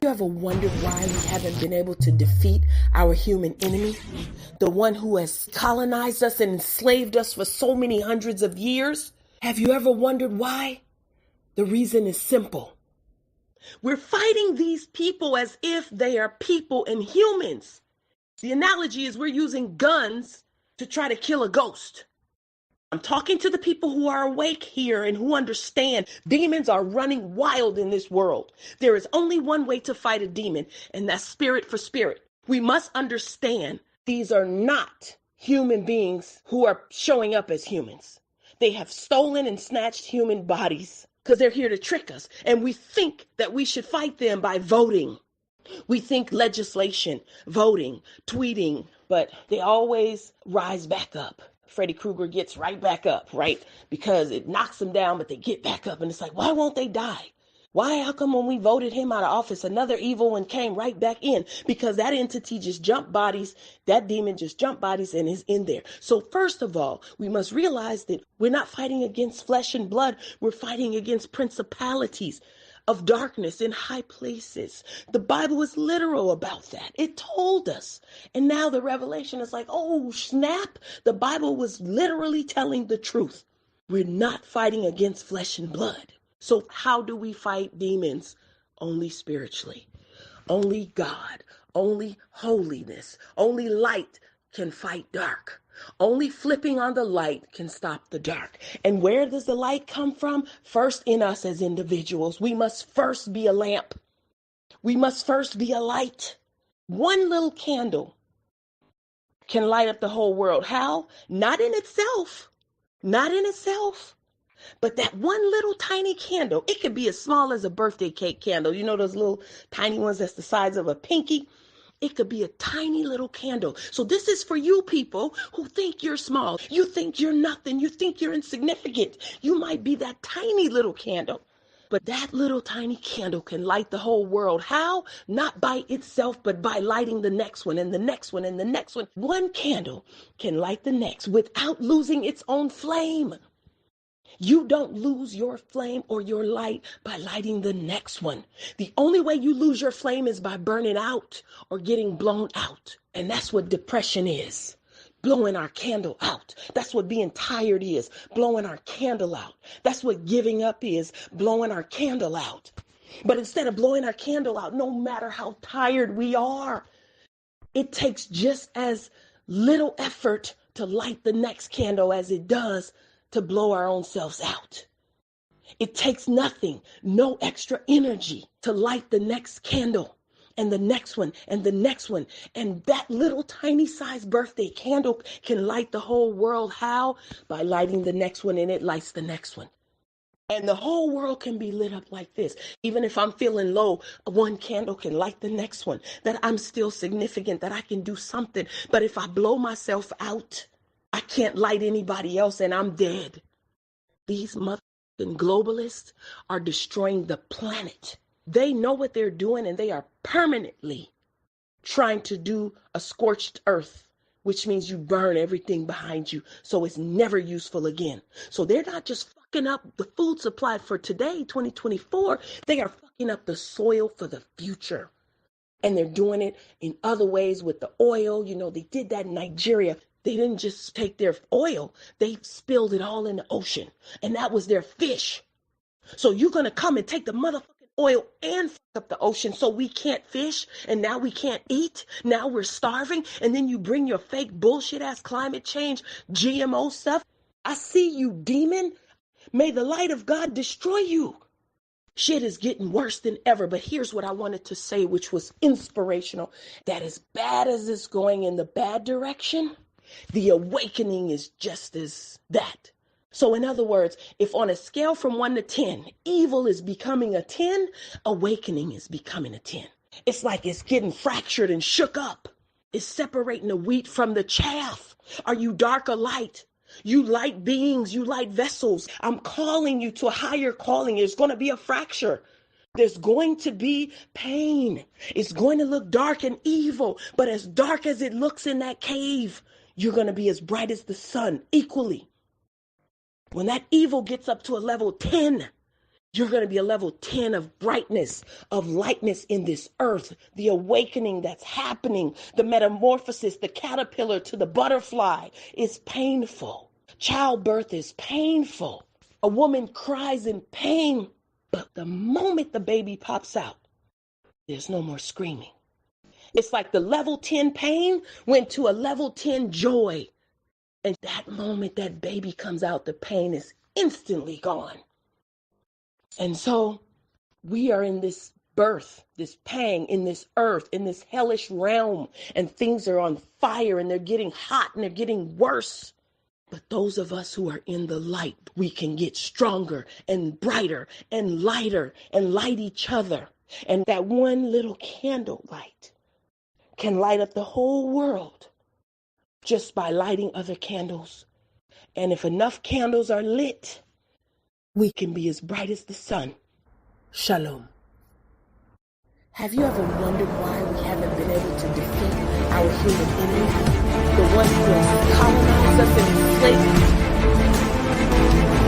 You ever wondered why we haven't been able to defeat our human enemy? The one who has colonized us and enslaved us for so many hundreds of years? Have you ever wondered why? The reason is simple. We're fighting these people as if they are people and humans. The analogy is we're using guns to try to kill a ghost. I'm talking to the people who are awake here and who understand demons are running wild in this world. There is only one way to fight a demon, and that's spirit for spirit. We must understand these are not human beings who are showing up as humans. They have stolen and snatched human bodies because they're here to trick us. And we think that we should fight them by voting. We think legislation, voting, tweeting, but they always rise back up. Freddy Krueger gets right back up, right? Because it knocks them down, but they get back up. And it's like, why won't they die? Why? How come when we voted him out of office, another evil one came right back in? Because that entity just jumped bodies. That demon just jumped bodies and is in there. So first of all, we must realize that we're not fighting against flesh and blood. We're fighting against principalities of darkness in high places. The Bible is literal about that. It told us. And now the revelation is like, oh, snap. The Bible was literally telling the truth. We're not fighting against flesh and blood. So how do we fight demons? Only spiritually. Only God. Only holiness. Only light can fight dark. Only flipping on the light can stop the dark. And where does the light come from? First in us as individuals. We must first be a lamp. We must first be a light. One little candle can light up the whole world. How? Not in itself. Not in itself. But that one little tiny candle, it could be as small as a birthday cake candle. You know those little tiny ones that's the size of a pinky? It could be a tiny little candle. So this is for you people who think you're small. You think you're nothing. You think you're insignificant. You might be that tiny little candle. But that little tiny candle can light the whole world. How? Not by itself, but by lighting the next one and the next one and the next one. One candle can light the next without losing its own flame. You don't lose your flame or your light by lighting the next one. The only way you lose your flame is by burning out or getting blown out. And that's what depression is. Blowing our candle out. That's what being tired is. Blowing our candle out. That's what giving up is. Blowing our candle out. But instead of blowing our candle out, no matter how tired we are, it takes just as little effort to light the next candle as it does to blow our own selves out. It takes nothing, no extra energy to light the next candle and the next one and the next one. And that little tiny sized birthday candle can light the whole world. How? By lighting the next one, and it lights the next one. And the whole world can be lit up like this. Even if I'm feeling low, one candle can light the next one. That I'm still significant, that I can do something. But if I blow myself out, I can't light anybody else and I'm dead. These motherfucking globalists are destroying the planet. They know what they're doing and they are permanently trying to do a scorched earth, which means you burn everything behind you so it's never useful again. So they're not just fucking up the food supply for today, 2024. They are fucking up the soil for the future. And they're doing it in other ways with the oil. You know, they did that in Nigeria. They didn't just take their oil, they spilled it all in the ocean. And that was their fish. So you're going to come and take the motherfucking oil and fuck up the ocean so we can't fish and now we can't eat. Now we're starving. And then you bring your fake bullshit ass climate change, GMO stuff. I see you, demon. May the light of God destroy you. Shit is getting worse than ever. But here's what I wanted to say, which was inspirational. That as bad as it's going in the bad direction, the awakening is just as that. So in other words, if on a scale from 1 to 10, evil is becoming a 10, awakening is becoming a 10. It's like it's getting fractured and shook up. It's separating the wheat from the chaff. Are you dark or light? You light beings, you light vessels. I'm calling you to a higher calling. There's going to be a fracture. There's going to be pain. It's going to look dark and evil, but as dark as it looks in that cave, you're going to be as bright as the sun equally. When that evil gets up to a level 10, You're going to be a level 10 of brightness, of lightness in this earth. The awakening that's happening, the metamorphosis, the caterpillar to the butterfly is painful. Childbirth is painful. A woman cries in pain, but the moment the baby pops out, there's no more screaming. It's like the level 10 pain went to a level 10 joy. And that moment that baby comes out, the pain is instantly gone. And so we are in this birth, this pang in this earth, in this hellish realm, and things are on fire and they're getting hot and they're getting worse. But those of us who are in the light, we can get stronger and brighter and lighter and light each other. And that one little candle light can light up the whole world just by lighting other candles. And if enough candles are lit, we can be as bright as the sun. Shalom. Have you ever wondered why we haven't been able to defeat our human enemy? The one who has colonized us and enslaved us?